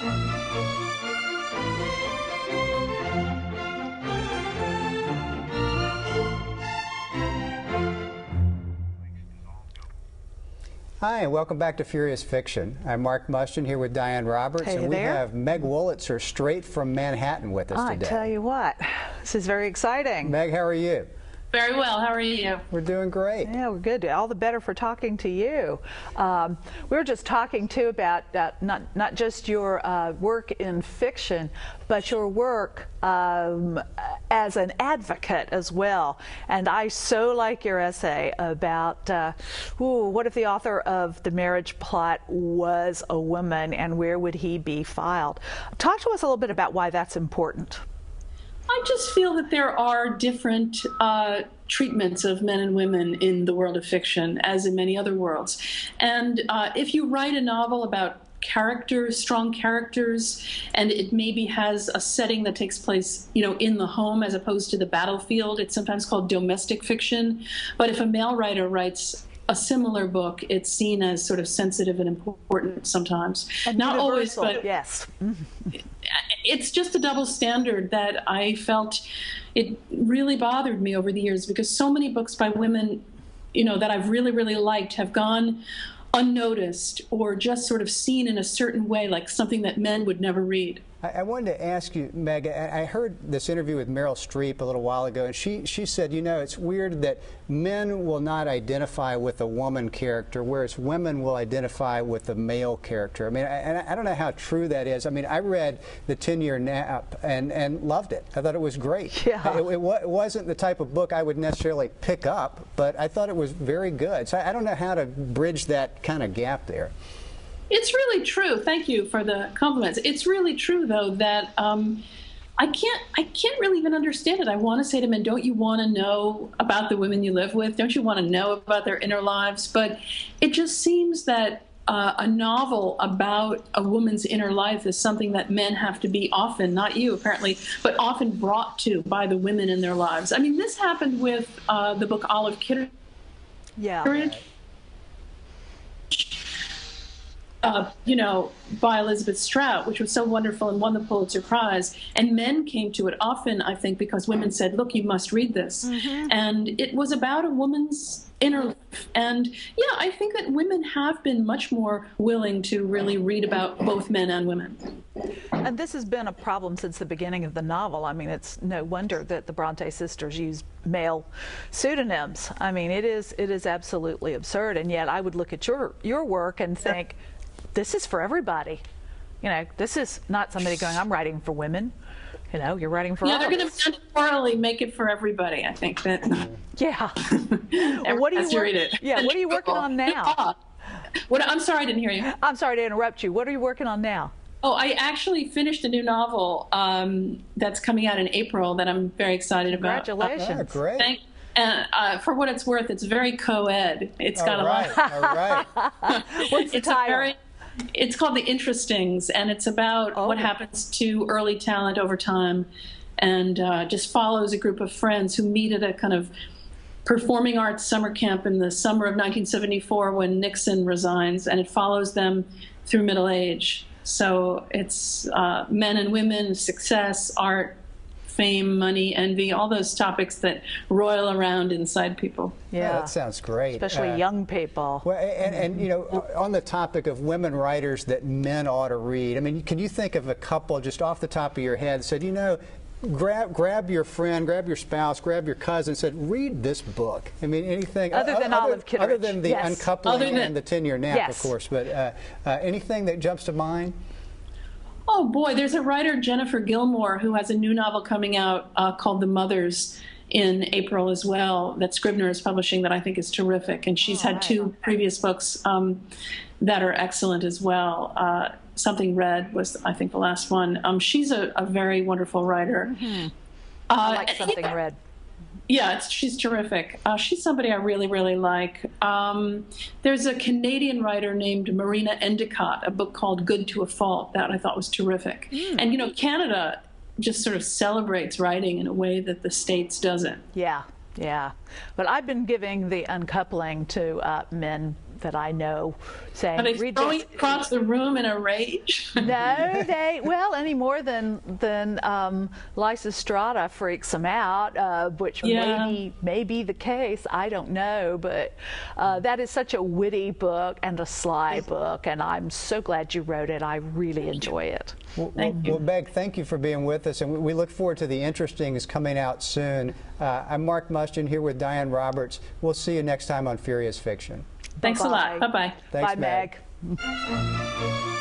Hi, and welcome back to Furious Fiction. I'm Mark Mustin here with Diane Roberts, and we have Meg Wolitzer straight from Manhattan with us today. I tell you what, this is very exciting. Meg, how are you? Very well. How are you? We're doing great. Yeah, we're good. All the better for talking to you. We were just talking too about not just your work in fiction, but your work as an advocate as well. And I so like your essay about what if the author of The Marriage Plot was a woman, and where would he be filed? Talk to us a little bit about why that's important. I just feel that there are different treatments of men and women in the world of fiction, as in many other worlds. And if you write a novel about characters, strong characters, and it maybe has a setting that takes place, in the home as opposed to the battlefield, it's sometimes called domestic fiction. But if a male writer writes a similar book, it's seen as sort of sensitive and important sometimes. And not always, but yes. It's just a double standard that I felt it really bothered me over the years, because so many books by women, that I've really, really liked have gone unnoticed or just sort of seen in a certain way, like something that men would never read. I wanted to ask you, Meg, I heard this interview with Meryl Streep a little while ago, and she said, it's weird that men will not identify with a woman character, whereas women will identify with a male character. I mean, I don't know how true that is. I mean, I read The 10-Year Nap and loved it. I thought it was great. Yeah. It wasn't the type of book I would necessarily pick up, but I thought it was very good. So I don't know how to bridge that kind of gap there. It's really true. Thank you for the compliments. It's really true, though, that I can't really even understand it. I want to say to men, don't you want to know about the women you live with? Don't you want to know about their inner lives? But it just seems that a novel about a woman's inner life is something that men have to be often, not you apparently, but often brought to by the women in their lives. I mean, this happened with the book Olive Kitteridge. Yeah. By Elizabeth Strout, which was so wonderful and won the Pulitzer Prize. And men came to it often, I think, because women said, look, you must read this. Mm-hmm. And it was about a woman's inner life. And, yeah, I think that women have been much more willing to really read about both men and women. And this has been a problem since the beginning of the novel. I mean, it's no wonder that the Bronte sisters used male pseudonyms. I mean, it is absolutely absurd. And yet I would look at your work and think, this is for everybody. This is not somebody going, I'm writing for women. You're writing for all of us. Yeah, they're going to mandatorily make it for everybody, I think. Yeah. What are you read it. Yeah, what are you working on now? I'm sorry, I didn't hear you. I'm sorry to interrupt you. What are you working on now? Oh, I actually finished a new novel that's coming out in April that I'm very excited about. Congratulations. Great. And for what it's worth, it's very co-ed. It's got a lot. All right. What's the title? It's called The Interestings, and it's about what happens to early talent over time, and just follows a group of friends who meet at a kind of performing arts summer camp in the summer of 1974 when Nixon resigns, and it follows them through middle age. So it's men and women, success, art, fame, money, envy, all those topics that roil around inside people. Yeah, that sounds great. Especially young people. Well, and on the topic of women writers that men ought to read, I mean, can you think of a couple just off the top of your head that said, grab your friend, grab your spouse, grab your cousin, said, read this book? I mean, anything other than Olive Kitteridge. Other than the uncoupling and the 10-year nap, of course, but anything that jumps to mind? Oh, boy, there's a writer, Jennifer Gilmore, who has a new novel coming out called The Mothers in April as well, that Scribner is publishing, that I think is terrific. And she's had two previous books that are excellent as well. Something Red was, I think, the last one. She's a very wonderful writer. Mm-hmm. I like Something Red. Yeah, she's terrific. She's somebody I really, really like. There's a Canadian writer named Marina Endicott, a book called Good to a Fault, that I thought was terrific. And, Canada just sort of celebrates writing in a way that the States doesn't. Yeah. But I've been giving The Uncoupling to men that I know saying, Are they read throwing this. across the room in a rage? No, well, any more than Lysistrata freaks them out, which may be the case. I don't know, but that is such a witty book and a sly book, and I'm so glad you wrote it. I really enjoy it. Well, Meg, thank you for being with us, and we look forward to the Interestings coming out soon. I'm Mark Mustian here with Diane Roberts. We'll see you next time on Furious Fiction. Thanks a lot. Bye-bye. Thanks, Bye, Meg.